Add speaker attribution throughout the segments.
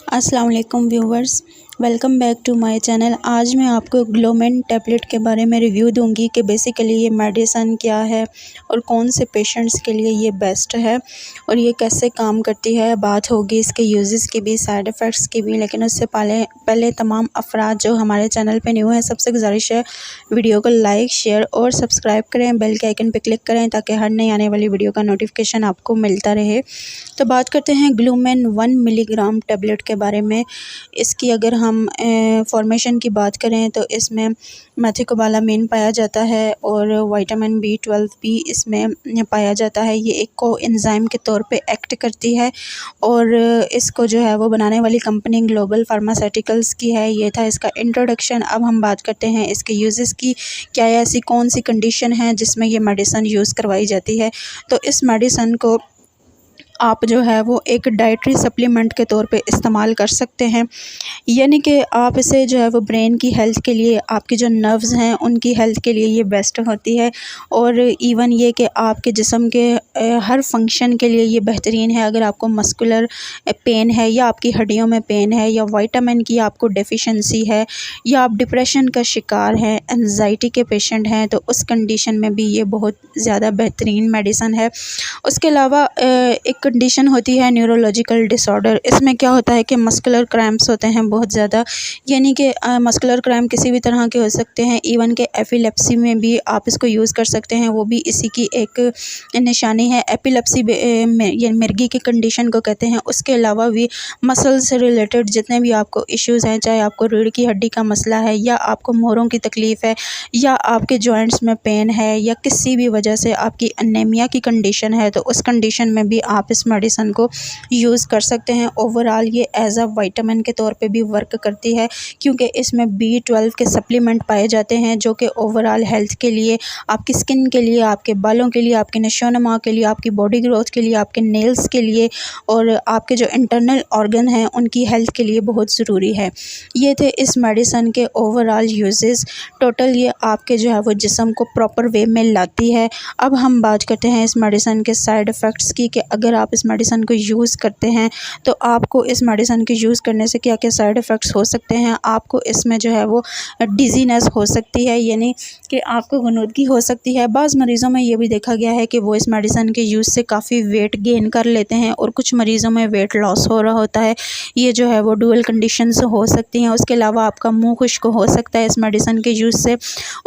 Speaker 1: अस्सलाम वालेकुम viewers, welcome back to my channel. आज मैं आपको ग्लोमेन टैबलेट के बारे में रिव्यू दूंगी कि बेसिकली ये मेडिसन क्या है और कौन से पेशेंट्स के लिए ये बेस्ट है और ये कैसे काम करती है। बात होगी इसके यूजेस की भी, साइड इफ़ेक्ट्स की भी, लेकिन उससे पहले तमाम अफराद जो हमारे चैनल पे न्यू हैं सबसे गुजारिश है वीडियो को लाइक, शेयर और सब्सक्राइब करें, बेल के आइकन पर क्लिक करें ताकि हर नई आने वाली वीडियो का नोटिफिकेशन आपको मिलता रहे। तो बात करते हैं ग्लूमेन 1 मिलीग्राम टैबलेट के बारे में। इसकी अगर हम फॉर्मेशन की बात करें तो इसमें मेथिकोबालामीन पाया जाता है और विटामिन B12 भी इसमें पाया जाता है। ये एक कोएंजाइम के तौर पे एक्ट करती है और इसको जो है वो बनाने वाली कंपनी ग्लोबल फार्मास्यूटिकल्स की है। ये था इसका इंट्रोडक्शन। अब हम बात करते हैं इसके यूजेस की। क्या ऐसी कौन सी कंडीशन है जिसमें ये मेडिसिन यूज़ करवाई जाती है। तो इस मेडिसिन को आप जो है वो एक डाइटरी सप्लीमेंट के तौर पे इस्तेमाल कर सकते हैं, यानी कि आप इसे जो है वो ब्रेन की हेल्थ के लिए, आपके जो नर्व्स हैं उनकी हेल्थ के लिए ये बेस्ट होती है और इवन ये कि आपके जिस्म के हर फंक्शन के लिए ये बेहतरीन है। अगर आपको मस्कुलर पेन है या आपकी हड्डियों में पेन है या विटामिन की आपको डेफिशिएंसी है या आप डिप्रेशन का शिकार हैं, एंजाइटी के पेशेंट हैं, तो उस कंडीशन में भी ये बहुत ज़्यादा बेहतरीन मेडिसिन है। उसके अलावा एक कंडीशन होती है न्यूरोलॉजिकल डिसऑर्डर। इसमें क्या होता है कि मस्कुलर क्रैम्प्स होते हैं बहुत ज़्यादा, यानी कि मस्कुलर क्रैम्प किसी भी तरह के हो सकते हैं। इवन के एपिलेप्सी में भी आप इसको यूज़ कर सकते हैं, वो भी इसी की एक निशानी है। एपिलेप्सी ये मिर्गी की कंडीशन को कहते हैं। उसके अलावा भी मसल से रिलेटेड जितने भी आपको इश्यूज़ हैं, चाहे आपको रीढ़ की हड्डी का मसला है या आपको मोहरों की तकलीफ़ है या आपके जॉइंट्स में पेन है या किसी भी वजह से आपकी अनीमिया की कंडीशन है, तो उस कंडीशन में भी आप इस मेडिसिन को यूज़ कर सकते हैं। ओवरऑल ये एज अ विटामिन के तौर पे भी वर्क करती है क्योंकि इसमें B12 के सप्लीमेंट पाए जाते हैं जो कि ओवरऑल हेल्थ के लिए, आपकी स्किन के लिए, आपके बालों के लिए, आपके नशोनुमा के लिए, आपकी बॉडी ग्रोथ के लिए, आपके नेल्स के लिए और आपके जो इंटरनल ऑर्गन हैं उनकी हेल्थ के लिए बहुत ज़रूरी है। ये थे इस मेडिसिन के ओवरऑल यूजेस। टोटल ये आपके जो है वो जिस्म को प्रॉपर वे में लाती है। अब हम बात करते हैं इस मेडिसिन के साइड इफ़ेक्ट्स की कि अगर आप इस मेडिसिन को यूज़ करते हैं तो आपको इस मेडिसिन के यूज़ करने से क्या क्या साइड इफ़ेक्ट्स हो सकते हैं। आपको इसमें जो है वो डिजीनेस हो सकती है, यानी कि आपको गनुदगी हो सकती है। बाज़ मरीज़ों में ये भी देखा गया है कि वो इस मेडिसिन के यूज़ से काफ़ी वेट गेन कर लेते हैं और कुछ मरीज़ों में वेट लॉस हो रहा होता है। ये जो है वो डुअल कंडीशंस हो सकती हैं। उसके अलावा आपका मुँह खुश्क हो सकता है इस मेडिसिन के यूज़ से।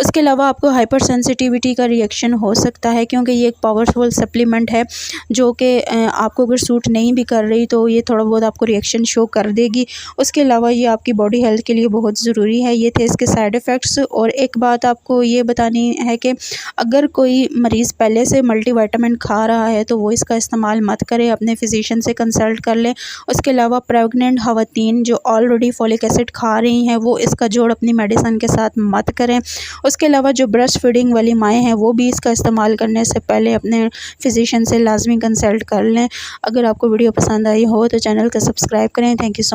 Speaker 1: उसके अलावा आपको हाइपर सेंसिटिविटी का रिएक्शन हो सकता है क्योंकि ये एक पावरफुल सप्लीमेंट है जो कि आपको अगर सूट नहीं भी कर रही तो ये थोड़ा बहुत आपको रिएक्शन शो कर देगी। उसके अलावा ये आपकी बॉडी हेल्थ के लिए बहुत ज़रूरी है। ये थे इसके साइड इफ़ेक्ट्स। और एक बात आपको ये बतानी है कि अगर कोई मरीज़ पहले से मल्टीविटामिन खा रहा है तो वो इसका इस्तेमाल मत करें, अपने फिजिशियन से कंसल्ट कर लें। उसके अलावा प्रेग्नेंट ख़वातीन जो ऑलरेडी फॉलिक एसिड खा रही हैं वो इसका जोड़ अपनी मेडिसिन के साथ मत करें। उसके अलावा जो ब्रेस्ट फीडिंग वाली माएँ हैं वो भी इसका इस्तेमाल करने से पहले अपने फिजिशियन से लाजमी कंसल्ट कर लें। अगर आपको वीडियो पसंद आई हो तो चैनल को सब्सक्राइब करें। Thank you so